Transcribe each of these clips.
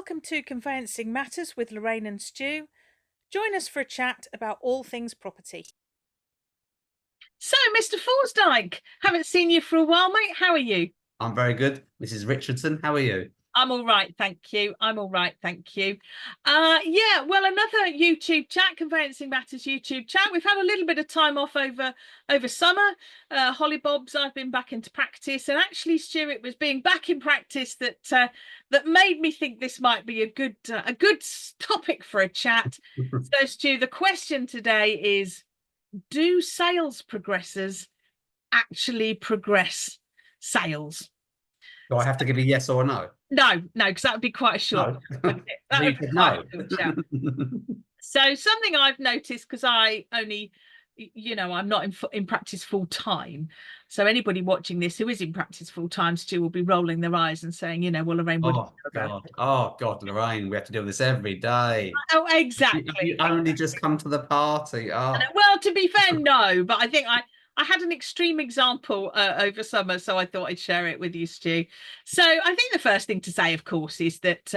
Welcome to Conveyancing Matters with Lorraine and Stu. Join us for a chat about all things property. So, Mr. Forsdyke, haven't seen you for a while, mate. How are you? I'm very good. Mrs. Richardson, how are you? I'm all right, thank you. I'm all right, thank you. Well, another YouTube chat, Conveyancing Matters YouTube chat. We've had a little bit of time off over summer. Hollybobs, I've been back into practice, and actually, Stu, it was being back in practice that made me think this might be a good topic for a chat. So, Stu, the question today is: do sales progressors actually progress sales? Do I have to give a yes or a no? No, because that would be quite a short. No. Wouldn't it? That would be quite a short chat. So something I've noticed, because I only, I'm not in practice full time. So anybody watching this who is in practice full time still will be rolling their eyes and saying, well, Lorraine, what do you know about it? Oh God, Lorraine, we have to deal with this every day. Oh, If exactly. you only just come to the party. Oh. Well, to be fair, no, but I think I had an extreme example over summer, so I thought I'd share it with you, Stu. So I think the first thing to say, of course, is that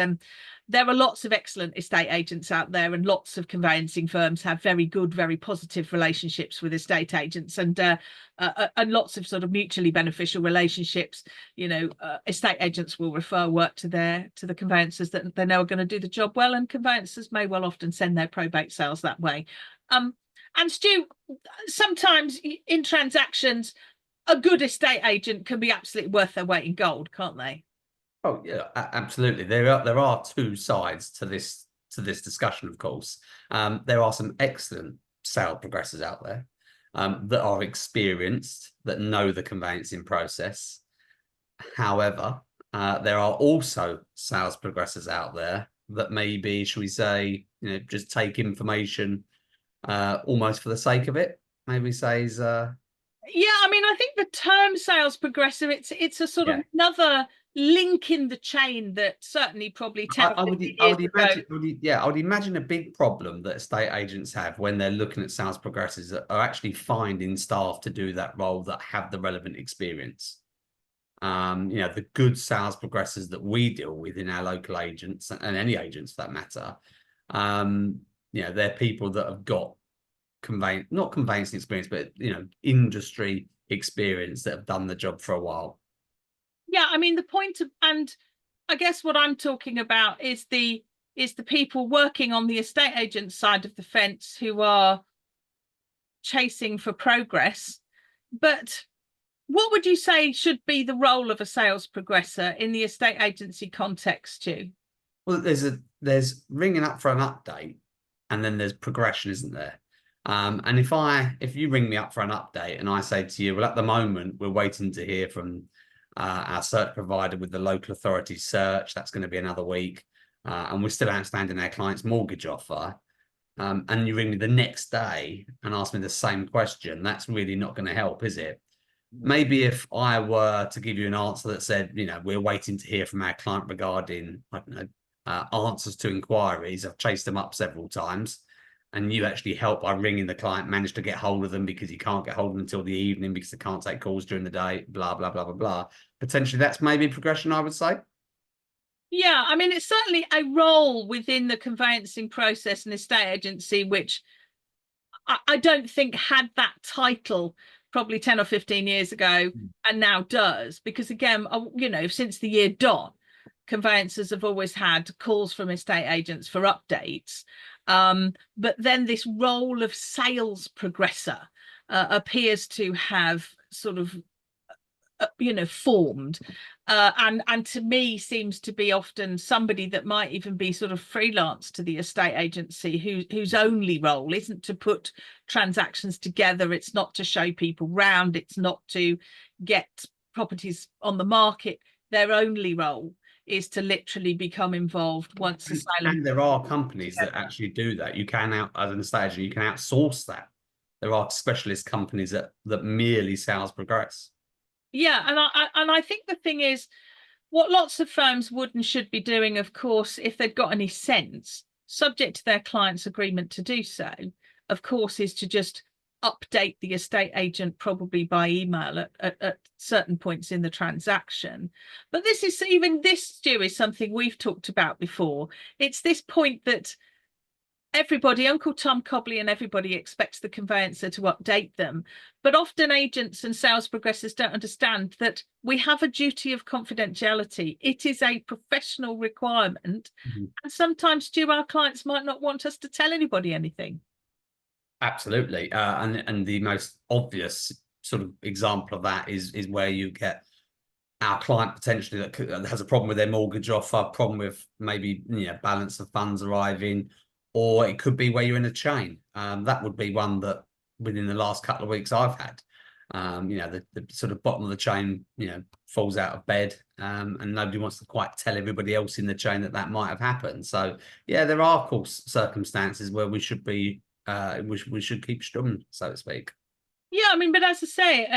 there are lots of excellent estate agents out there, and lots of conveyancing firms have very good, very positive relationships with estate agents, and lots of sort of mutually beneficial relationships. Estate agents will refer work to the conveyancers that they know are going to do the job well, and conveyancers may well often send their probate sales that way. And Stu, sometimes in transactions, a good estate agent can be absolutely worth their weight in gold, can't they? Oh yeah, absolutely. There are two sides to this discussion, of course. There are some excellent sale progressors out there that are experienced, that know the conveyancing process. However, there are also sales progressors out there that maybe, shall we say, just take information almost for the sake of it. Maybe says, I think the term sales progressor, it's a sort of another link in the chain that certainly probably 10 or 15 years ago. I would imagine a big problem that estate agents have when they're looking at sales progressors are actually finding staff to do that role that have the relevant experience. The good sales progressors that we deal with in our local agents, and any agents for that matter, they're people that have got not conveyancing experience, but industry experience, that have done the job for a while. Yeah, the point of, and I guess what I'm talking about is the people working on the estate agent side of the fence who are chasing for progress. But what would you say should be the role of a sales progressor in the estate agency context, Stu? Well, there's ringing up for an update, and then there's progression, isn't there? And if you ring me up for an update and I say to you, well, at the moment we're waiting to hear from our search provider with the local authority search, that's going to be another week, and we're still outstanding our client's mortgage offer, and you ring me the next day and ask me the same question, that's really not going to help, is it? Maybe if I were to give you an answer that said, we're waiting to hear from our client regarding, I don't know, answers to inquiries, I've chased them up several times, and you actually help by ringing the client, manage to get hold of them because you can't get hold of them until the evening because they can't take calls during the day, blah, blah, blah, blah, blah. Potentially that's maybe progression, I would say. Yeah, it's certainly a role within the conveyancing process and estate agency, which I don't think had that title probably 10 or 15 years ago, and now does, because again, since the year dot, conveyancers have always had calls from estate agents for updates. But then this role of sales progressor appears to have sort of formed, and to me seems to be often somebody that might even be sort of freelance to the estate agency, whose only role isn't to put transactions together, it's not to show people round, it's not to get properties on the market. Their only role is to literally become involved once the sale. And there are companies that actually do that. You can as an estate agent, you can outsource that. There are specialist companies that merely sales progress. Yeah, and I think the thing is, what lots of firms would and should be doing, of course, if they've got any sense, subject to their client's agreement to do so, of course, is to just update the estate agent probably by email at certain points in the transaction. But this, Stu, is something we've talked about before. It's this point that everybody, Uncle Tom Cobley and everybody, expects the conveyancer to update them. But often agents and sales progressors don't understand that we have a duty of confidentiality. It is a professional requirement. Mhm. And sometimes, Stu, our clients might not want us to tell anybody anything. Absolutely. And the most obvious sort of example of that is where you get our client potentially that has a problem with their mortgage offer, problem with maybe balance of funds arriving, or it could be where you're in a chain. That would be one that within the last couple of weeks I've had. The sort of bottom of the chain, falls out of bed, and nobody wants to quite tell everybody else in the chain that might have happened. So yeah, there are, of course, circumstances where we should be, we should keep stum, so to speak. Yeah, I mean, but as I say,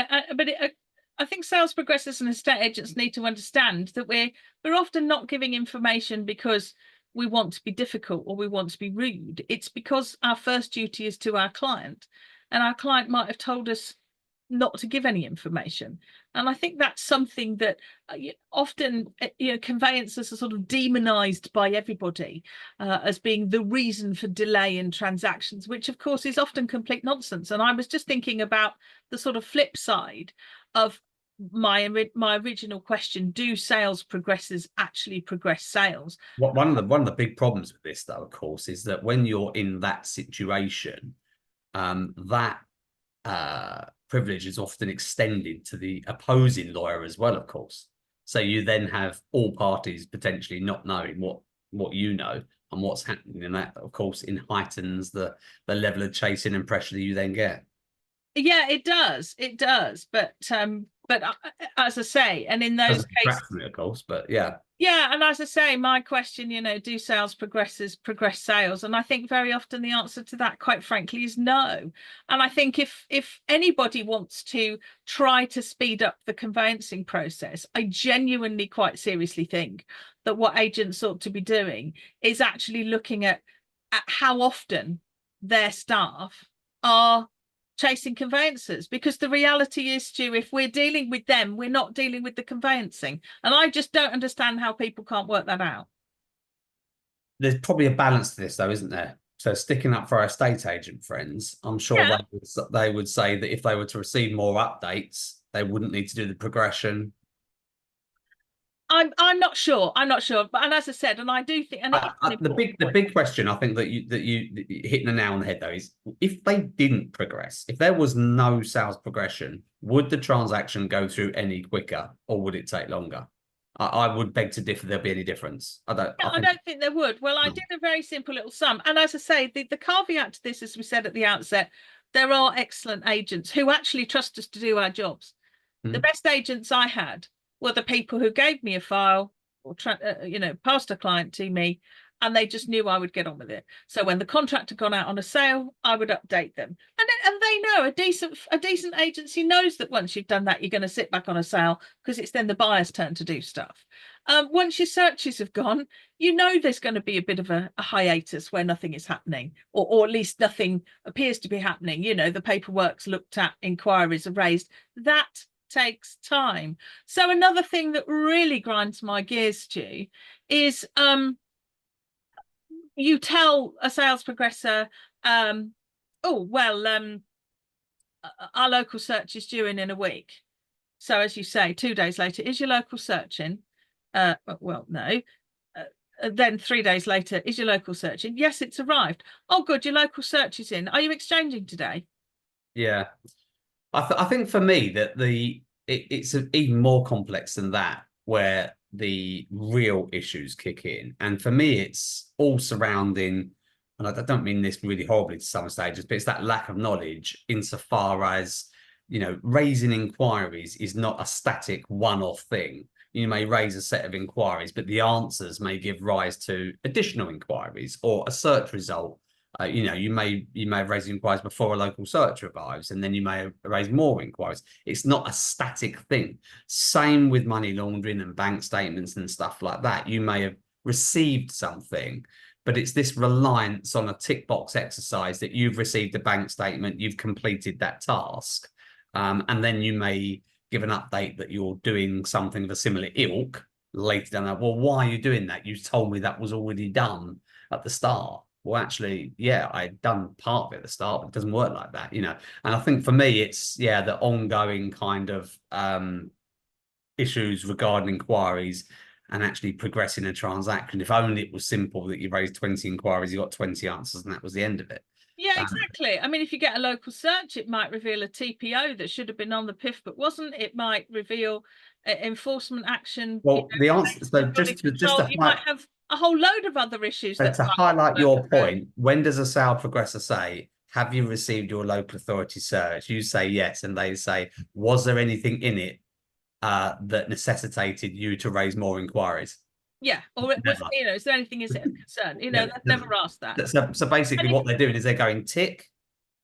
I think sales progressors and estate agents need to understand that we're often not giving information because we want to be difficult or we want to be rude. It's because our first duty is to our client, and our client might have told us not to give any information. And I think that's something that often, conveyancers are sort of demonized by everybody as being the reason for delay in transactions, which of course is often complete nonsense. And I was just thinking about the sort of flip side of my original question: do sales progressors actually progress sales? One of the big problems with this, though, of course, is that when you're in that situation, that privilege is often extended to the opposing lawyer as well, of course. So you then have all parties potentially not knowing what you know and what's happening, and that, of course, heightens the level of chasing and pressure that you then get. Yeah, it does. It does. But as I say, and in those cases, Of course, but yeah. Yeah, and as I say, my question, do sales progressors progress sales? And I think very often the answer to that, quite frankly, is no. And I think if anybody wants to try to speed up the conveyancing process, I genuinely quite seriously think that what agents ought to be doing is actually looking at how often their staff are chasing conveyancers, because the reality is, Stu, if we're dealing with them, we're not dealing with the conveyancing. And I just don't understand how people can't work that out. There's probably a balance to this, though, isn't there? So sticking up for our estate agent friends, I'm sure Yeah. they would say that if they were to receive more updates, they wouldn't need to do the progression. I'm not sure. I'm not sure. But, and as I said, and I do think, and The big question, I think, that you hitting the nail on the head, though, is if they didn't progress, if there was no sales progression, would the transaction go through any quicker, or would it take longer? I would beg to differ. There'll be any difference. I don't think there would. Well, I did a very simple little sum. And as I say, the caveat to this, as we said at the outset, there are excellent agents who actually trust us to do our jobs. The best agents I had were the people who gave me a file or passed a client to me, and they just knew I would get on with it. So when the contract had gone out on a sale, I would update them, and they know a decent agency knows that once you've done that, you're going to sit back on a sale, because it's then the buyer's turn to do stuff. Once your searches have gone, there's going to be a bit of a hiatus where nothing is happening, or at least nothing appears to be happening. The paperwork's looked at, inquiries are raised. That takes time. So another thing that really grinds my gears, Stu, is you tell a sales progressor, our local search is due in a week. So as you say, 2 days later, is your local search in? Well, no. Then 3 days later, is your local search in? Yes, it's arrived. Oh, good, your local search is in. Are you exchanging today? Yeah. I think for me that it's even more complex than that, where the real issues kick in. And for me, it's all surrounding, and I don't mean this really horribly to some stages, but it's that lack of knowledge insofar as, raising inquiries is not a static one-off thing. You may raise a set of inquiries, but the answers may give rise to additional inquiries or a search result. You may have raised inquiries before a local search arrives, and then you may have raised more inquiries. It's not a static thing. Same with money laundering and bank statements and stuff like that. You may have received something, but it's this reliance on a tick box exercise that you've received a bank statement, you've completed that task, and then you may give an update that you're doing something of a similar ilk later down that. Well, why are you doing that? You told me that was already done at the start. Well, actually, yeah, I'd done part of it at the start, but it doesn't work like that, you know. And I think for me, it's the ongoing kind of issues regarding inquiries and actually progressing a transaction. If only it was simple that you raised 20 inquiries, you got 20 answers, and that was the end of it. Yeah, exactly. I mean, if you get a local search, it might reveal a TPO that should have been on the PIF but wasn't. It might reveal enforcement action. Well, the answer, so just you might have a whole load of other issues that to highlight your point, when does a sale progressor say, have you received your local authority search? You say yes, and they say, was there anything in it that necessitated you to raise more inquiries? Yeah, or it was, you know, is there anything is it of concern? You know, they've never asked that. So basically, what they're doing is they're going tick,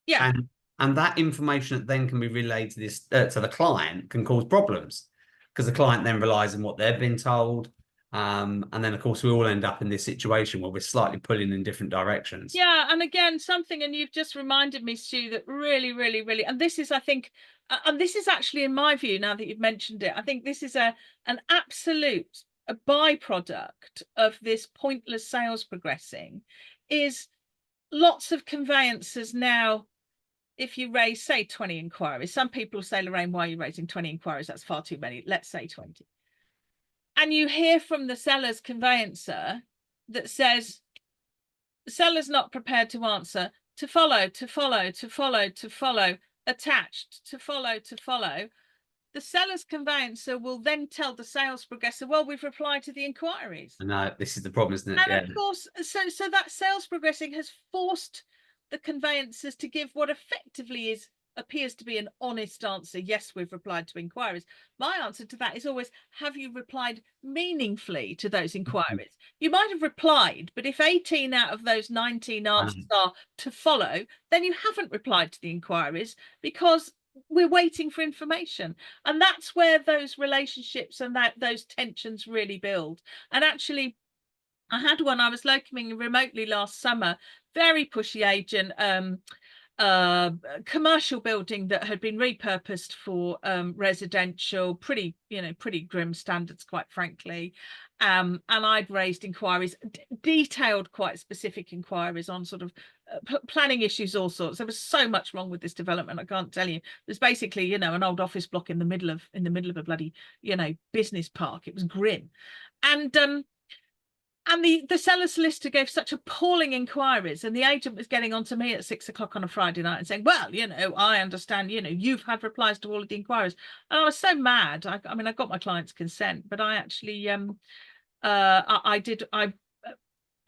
yeah, and that information that then can be relayed to this to the client can cause problems because the client then relies on what they've been told. And then, of course, we all end up in this situation where we're slightly pulling in different directions. Yeah, and again, something, and you've just reminded me, Stu, that really, really, really, and this is, I think, and this is actually, in my view, now that you've mentioned it, I think this is an absolute byproduct of this pointless sales progressing, is lots of conveyancers now. If you raise, say, 20 inquiries, some people say, Lorraine, why are you raising 20 inquiries? That's far too many. Let's say 20. And you hear from the seller's conveyancer that says, the seller's not prepared to answer, to follow, to follow, to follow, to follow, attached, to follow, to follow. The seller's conveyancer will then tell the sales progressor, well, we've replied to the inquiries. No, this is the problem, isn't it? And of course, so that sales progressing has forced the conveyancers to give what effectively appears to be an honest answer. Yes, we've replied to inquiries. My answer to that is always, have you replied meaningfully to those inquiries? You might have replied, but if 18 out of those 19 answers are to follow, then you haven't replied to the inquiries because we're waiting for information. And that's where those relationships and those tensions really build. And actually, I had one, I was locoming remotely last summer, very pushy agent, commercial building that had been repurposed for residential, pretty grim standards, quite frankly. And I'd raised inquiries, detailed, quite specific inquiries on sort of planning issues, all sorts. There was so much wrong with this development, I can't tell you. There's basically, an old office block in the middle of a bloody, business park. It was grim. And the seller solicitor gave such appalling inquiries, and the agent was getting on to me at 6 o'clock on a Friday night and saying, well, I understand, you've had replies to all of the inquiries. And I was so mad. I mean, I got my client's consent, but I actually, I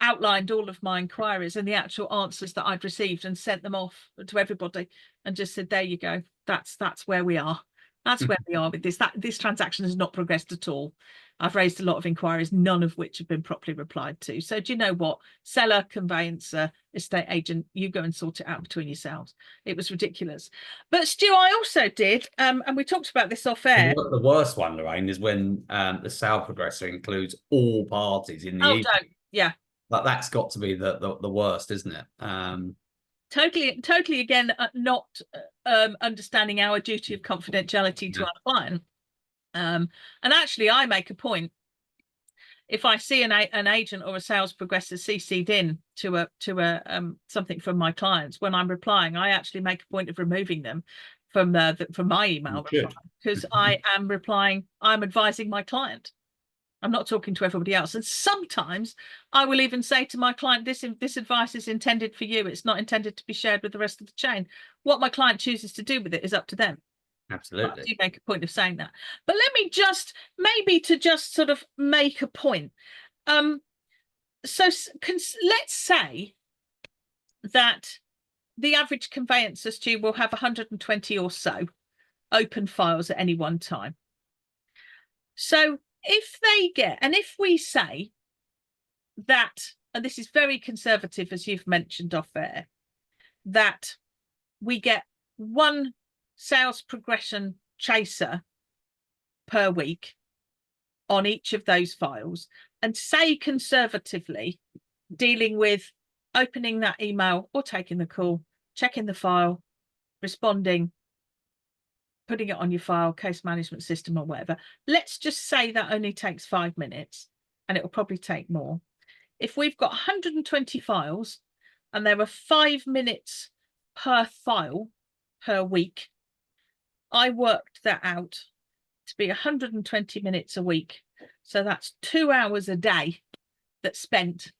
outlined all of my inquiries and the actual answers that I'd received and sent them off to everybody and just said, there you go. That's where we are. That's where we are with this. This transaction has not progressed at all. I've raised a lot of inquiries, none of which have been properly replied to. So do you know what? Seller, conveyancer, estate agent, you go and sort it out between yourselves. It was ridiculous. But Stu, I also did, and we talked about this off air. The worst one, Lorraine, is when the sale progressor includes all parties in the evening. Don't. Yeah. Like, that's got to be the worst, isn't it? Totally again, not understanding our duty of confidentiality to our client. And actually, I make a point, if I see an agent or a sales progressor CC'd in to a something from my clients, when I'm replying, I actually make a point of removing them from my email reply, because I am replying, I'm advising my client. I'm not talking to everybody else. And sometimes I will even say to my client, this advice is intended for you. It's not intended to be shared with the rest of the chain. What my client chooses to do with it is up to them. Absolutely. I do make a point of saying that. But let me just sort of make a point. So let's say that the average conveyancer, Stu, will have 120 or so open files at any one time. So if we say that, and this is very conservative, as you've mentioned off air, that we get one sales progression chaser per week on each of those files, and say conservatively dealing with opening that email or taking the call, checking the file, responding, putting it on your file, case management system or whatever. Let's just say that only takes 5 minutes, and it will probably take more. If we've got 120 files and there are 5 minutes per file per week, I worked that out to be 120 minutes a week. So that's 2 hours a day that's spent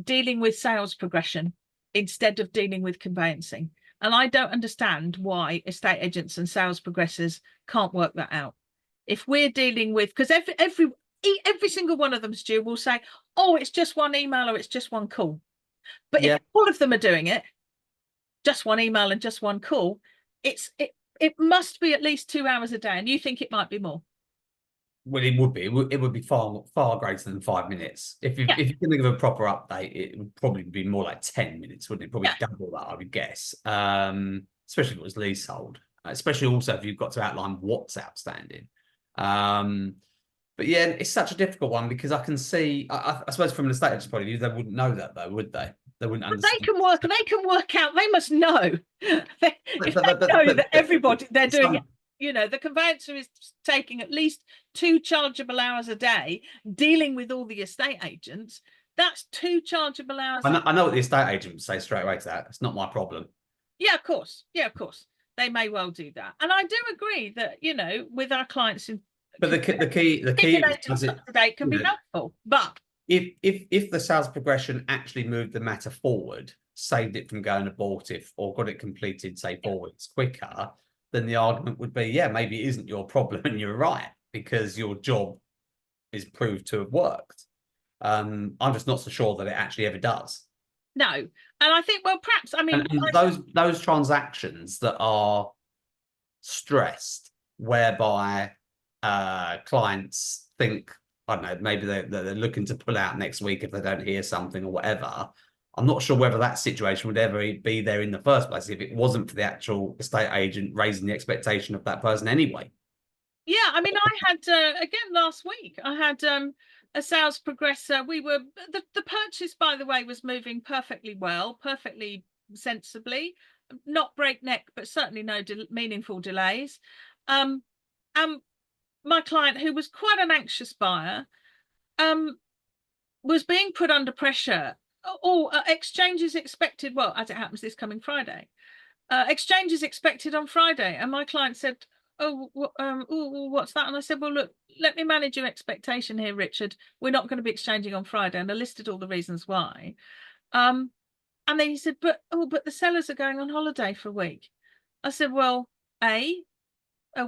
dealing with sales progression instead of dealing with conveyancing. And I don't understand why estate agents and sales progressors can't work that out. If we're dealing with, because every single one of them, Stu, will say, oh, it's just one email or it's just one call. But if all of them are doing it, just one email and just one call, it must be at least 2 hours a day. And you think it might be more? Well, it would be. It would be far greater than 5 minutes. If you're going to give a proper update, it would probably be more like 10 minutes, wouldn't it? Probably double that, I would guess. Especially if it was leasehold. Especially also if you've got to outline what's outstanding. But yeah, it's such a difficult one because I can see. I suppose from an estate agent's point of view, they wouldn't know that though, would they? They wouldn't understand. They can work out. They must know. If they know that everybody they're doing. The conveyancer is taking at least 2 chargeable hours a day dealing with all the estate agents. That's 2 chargeable hours. I know what the estate agent would say straight away to that. It's not my problem. Yeah, of course. They may well do that. And I do agree that, with our clients in. But the key up to date can be helpful. But if the sales progression actually moved the matter forward, saved it from going abortive, or got it completed, say 4 weeks quicker, then the argument would be, yeah, maybe it isn't your problem and you're right because your job is proved to have worked. I'm just not so sure that it actually ever does. No, and I think, well, perhaps, I mean, and those transactions that are stressed, whereby clients think, I don't know, maybe they're looking to pull out next week if they don't hear something or whatever. I'm not sure whether that situation would ever be there in the first place if it wasn't for the actual estate agent raising the expectation of that person anyway. Yeah, I mean, I had, again, last week, I had a sales progressor. The purchase, by the way, was moving perfectly well, perfectly sensibly, not breakneck, but certainly no meaningful delays. And my client, who was quite an anxious buyer, was being put under pressure. Exchange is expected. Well, as it happens, this coming Friday. Exchange is expected on Friday. And my client said, what's that? And I said, well, look, let me manage your expectation here, Richard. We're not going to be exchanging on Friday. And I listed all the reasons why. And then he said, but the sellers are going on holiday for a week. I said, well, A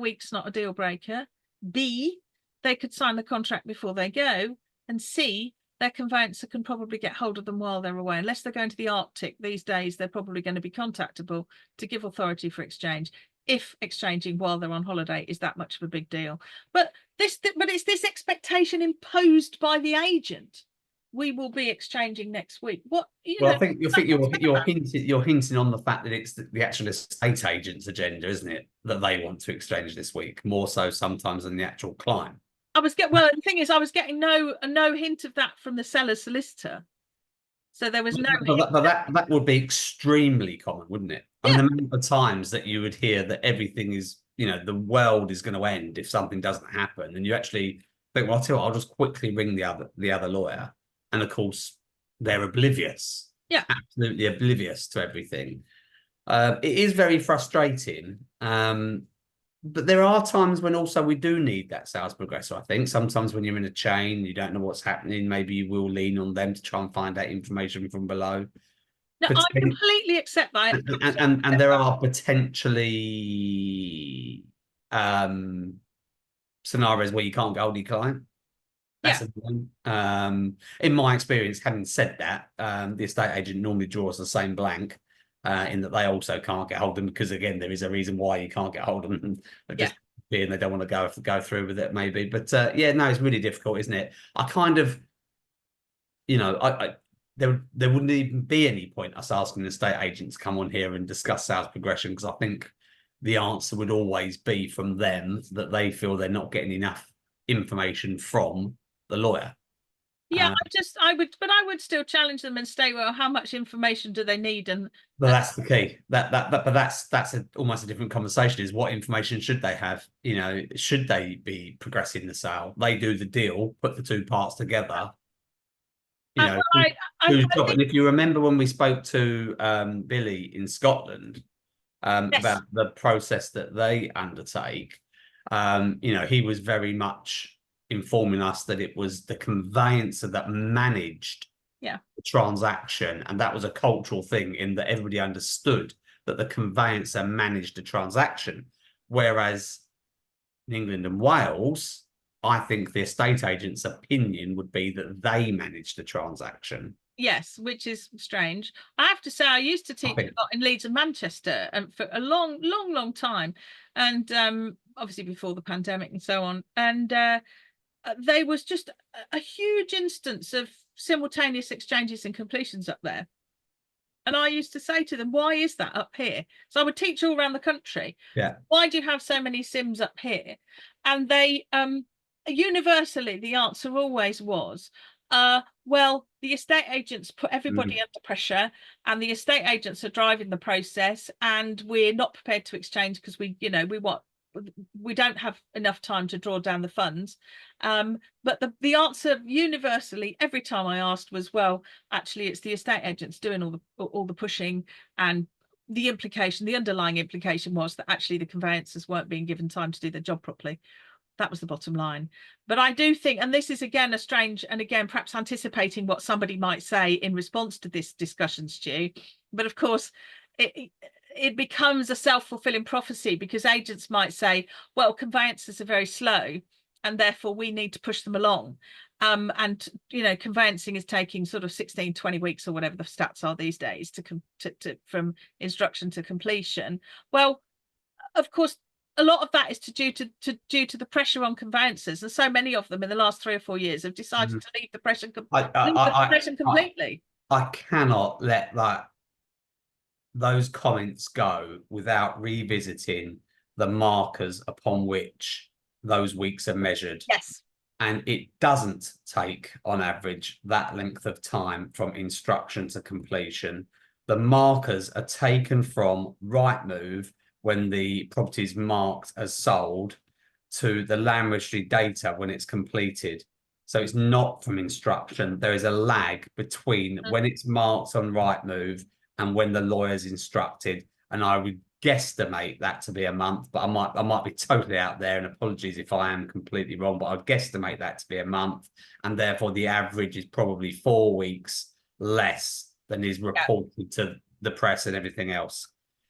week's not a deal breaker. B, they could sign the contract before they go. And C, their conveyancer can probably get hold of them while they're away. Unless they're going to the Arctic these days, they're probably going to be contactable to give authority for exchange, if exchanging while they're on holiday is that much of a big deal. But it's this expectation imposed by the agent. We will be exchanging next week. I think you're hinting on the fact that it's the actual estate agent's agenda, isn't it? That they want to exchange this week, more so sometimes than the actual client. The thing is, I was getting no hint of that from the seller's solicitor. So there was no. But that would be extremely common, wouldn't it? Yeah. I mean, the amount of times that you would hear that everything is, the world is going to end if something doesn't happen, and you actually think, well, I'll just quickly ring the other lawyer, and of course they're oblivious. Yeah, absolutely oblivious to everything. It is very frustrating. But there are times when also we do need that sales progressor. I think sometimes when you're in a chain, you don't know what's happening. Maybe you will lean on them to try and find out information from below. No, I completely accept that. And there are potentially scenarios where you can't get hold of your client. That's in my experience. Having said that, the estate agent normally draws the same blank. In that they also can't get hold of them because, again, there is a reason why you can't get hold of them. And they don't want to go through with it, maybe. But it's really difficult, isn't it? I kind of, there wouldn't even be any point us asking the estate agent to come on here and discuss sales progression, because I think the answer would always be from them that they feel they're not getting enough information from the lawyer. Yeah, I would still challenge them and say, well, how much information do they need? And But that's the key. But that's almost a different conversation. Is what information should they have? You know, should they be progressing the sale? They do the deal, put the two parts together. You know, whose I job? think And if you remember when we spoke to Billy in Scotland yes, about the process that they undertake, you know, he was very much informing us that it was the conveyancer that managed yeah, the transaction, and that was a cultural thing in that everybody understood that the conveyancer managed the transaction, whereas in England and Wales, I think the estate agent's opinion would be that they managed the transaction. yes, which is strange. I have to say, I used to I teach a think, lot in Leeds and Manchester, and for a long time, and obviously before the pandemic and so on, and there was just a huge instance of simultaneous exchanges and completions up there. And I used to say to them, why is that up here? So I would teach all around the country. yeah, Why do you have so many sims up here? And they universally the answer always was, well, the estate agents put everybody mm, under pressure, and the estate agents are driving the process, and we're not prepared to exchange because we don't have enough time to draw down the funds. But the answer universally every time I asked was, well, actually it's the estate agents doing all the pushing, and the underlying implication was that actually the conveyancers weren't being given time to do their job properly. That was the bottom line. But I do think, and this is again a strange, and again perhaps anticipating what somebody might say in response to this discussion, Stu, but of course it becomes a self-fulfilling prophecy, because agents might say, well, conveyancers are very slow and therefore we need to push them along. And conveyancing is taking sort of 16, 20 weeks or whatever the stats are these days to from instruction to completion. Well, of course, a lot of that is due to the pressure on conveyancers, and so many of them in the last 3 or 4 years have decided mm. to leave the pressure I, I, completely. I cannot let those comments go without revisiting the markers upon which those weeks are measured. Yes. And it doesn't take, on average, that length of time from instruction to completion. The markers are taken from Rightmove when the property is marked as sold to the land registry data when it's completed. So it's not from instruction. There is a lag between when it's marked on Rightmove and when the lawyer's instructed. And I would guesstimate that to be a month, but I might be totally out there, and apologies if I am completely wrong, but I'd guesstimate that to be a month, and therefore the average is probably 4 weeks less than is reported to the press and everything else.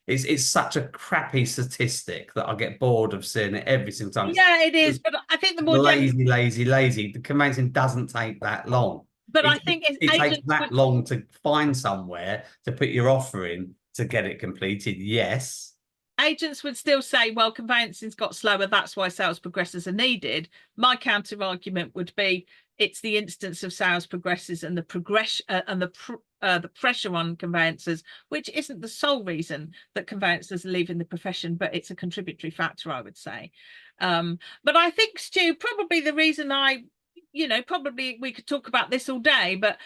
It's such a crappy statistic that I get bored of seeing it every single time. Yeah, it is, but I think the more lazy. The conveyancing doesn't take that long. but I think It takes agents that long to find somewhere to put your offer in to get it completed. Yes. Agents would still say, well, conveyancing's got slower, that's why sales progressors are needed. My counter argument would be, it's the instance of sales progressors and the progression and the pressure on conveyancers, which isn't the sole reason that conveyancers are leaving the profession, but it's a contributory factor, I would say. But I think, Stu, probably the reason probably we could talk about this all day, but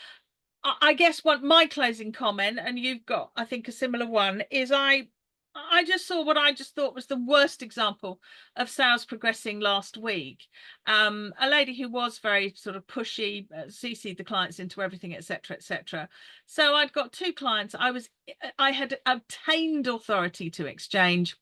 I guess my closing comment, and you've got, I think, a similar one, is I just saw what I just thought was the worst example of sales progressing last week. A lady who was very sort of pushy, CC'd the clients into everything, etc., etc. So I'd got two clients. I had obtained authority to exchange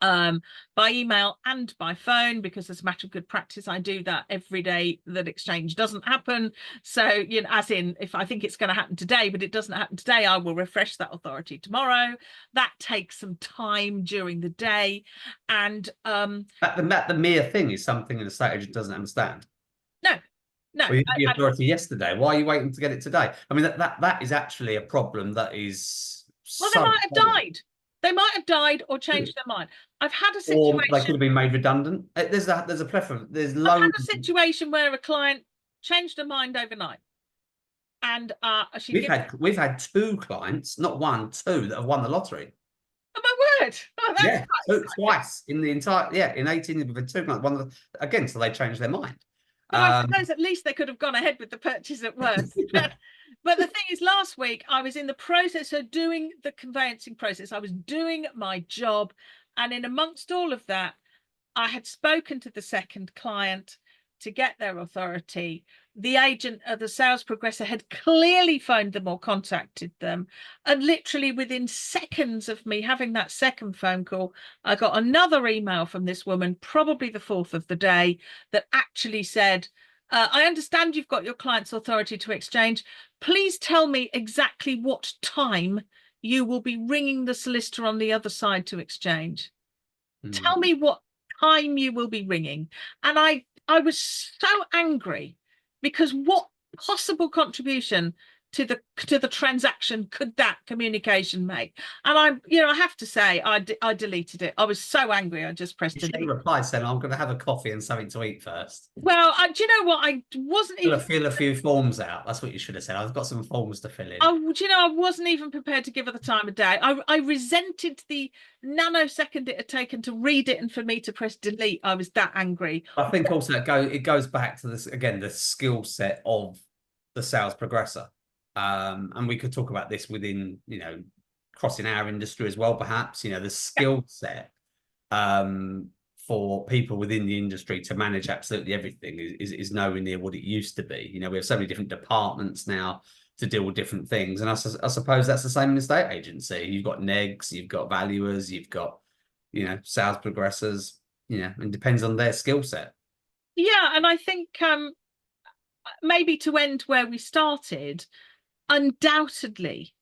by email and by phone, because as a matter of good practice I do that every day that exchange doesn't happen. So as in, if I think it's going to happen today but it doesn't happen today, I will refresh that authority tomorrow. That takes some time during the day, and that the mere thing is something an estate agent doesn't understand. no Well, you had the authority yesterday. Why are you waiting to get it today? I mean, that is actually a problem that is well, so common. they might have died or changed their mind. I've had a Or they could situation have been made redundant. There's a preference. There's I've had loads. a situation where a client changed her mind overnight, and We've had two clients, not one, two, that have won the lottery. Oh my word! Oh, that's Yeah, twice in the entire in 18 we've had two clients. Again, so they changed their mind. Well, I suppose at least they could have gone ahead with the purchase at worst. But the thing is, last week I was in the process of doing the conveyancing process. I was doing my job. And in amongst all of that, I had spoken to the second client to get their authority. The agent of the sales progressor had clearly phoned them or contacted them. And literally within seconds of me having that second phone call, I got another email from this woman, probably the fourth of the day, that actually said, I understand you've got your client's authority to exchange. Please tell me exactly what time you will be ringing the solicitor on the other side to exchange. Tell me what time you will be ringing. And I was so angry because what possible contribution to the transaction could that communication make? And I have to say, I deleted it. I was so angry, I just pressed delete. You should have replied saying, I'm going to have a coffee and something to eat first. Well, do you know what? I wasn't even fill a few forms out. That's what you should have said. I've got some forms to fill in. Oh, do you know, I wasn't even prepared to give her the time of day. I resented the nanosecond it had taken to read it and for me to press delete. I was that angry. I think also it goes back to this again, the skill set of the sales progressor. And we could talk about this within, crossing our industry as well, perhaps, the skill set for people within the industry to manage absolutely everything is nowhere near what it used to be. We have so many different departments now to deal with different things. And I suppose that's the same in the estate agency. You've got negs, you've got valuers, you've got, sales progressors, it depends on their skill set. Yeah. And I think maybe to end where we started, undoubtedly,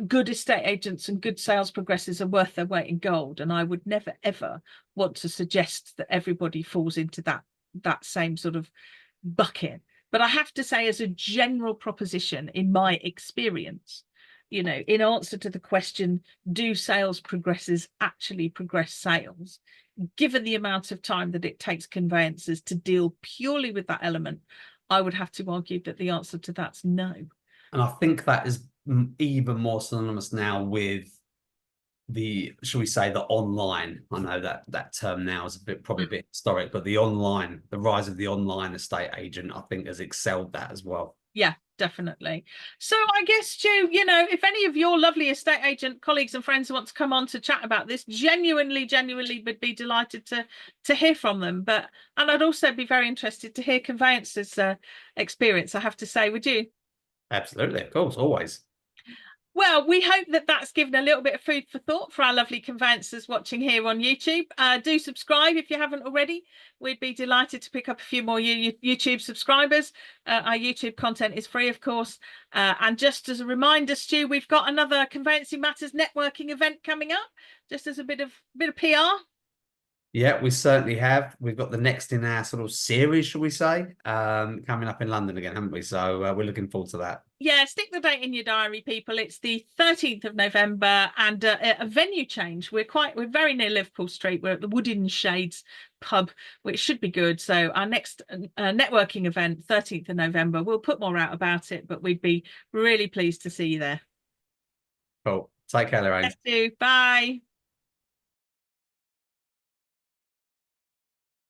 good estate agents and good sales progressors are worth their weight in gold. And I would never, ever want to suggest that everybody falls into that same sort of bucket. But I have to say, as a general proposition, in my experience, in answer to the question, do sales progressors actually progress sales? Given the amount of time that it takes conveyancers to deal purely with that element, I would have to argue that the answer to that's no. And I think that is even more synonymous now with shall we say, the online. I know that term now is probably a bit historic, but the rise of the online estate agent, I think, has excelled that as well. Yeah, definitely. So I guess, Stu, if any of your lovely estate agent colleagues and friends want to come on to chat about this, genuinely would be delighted to hear from them. And I'd also be very interested to hear conveyancers' experience, I have to say, would you? Absolutely, of course, always. Well, we hope that that's given a little bit of food for thought for our lovely conveyancers watching here on YouTube. Do subscribe if you haven't already. We'd be delighted to pick up a few more YouTube subscribers. Our YouTube content is free, of course. And just as a reminder, Stu, we've got another Conveyancing Matters networking event coming up, just as a bit of PR. Yeah, we certainly have. We've got the next in our sort of series, shall we say, coming up in London again, haven't we? So we're looking forward to that. Yeah, stick the date in your diary, people. It's the 13th of November and a venue change. We're very near Liverpool Street. We're at the Wooden Shades pub, which should be good. So our next networking event, 13th of November, we'll put more out about it, but we'd be really pleased to see you there. Cool. Take care, Lorraine. Yes, do. Bye.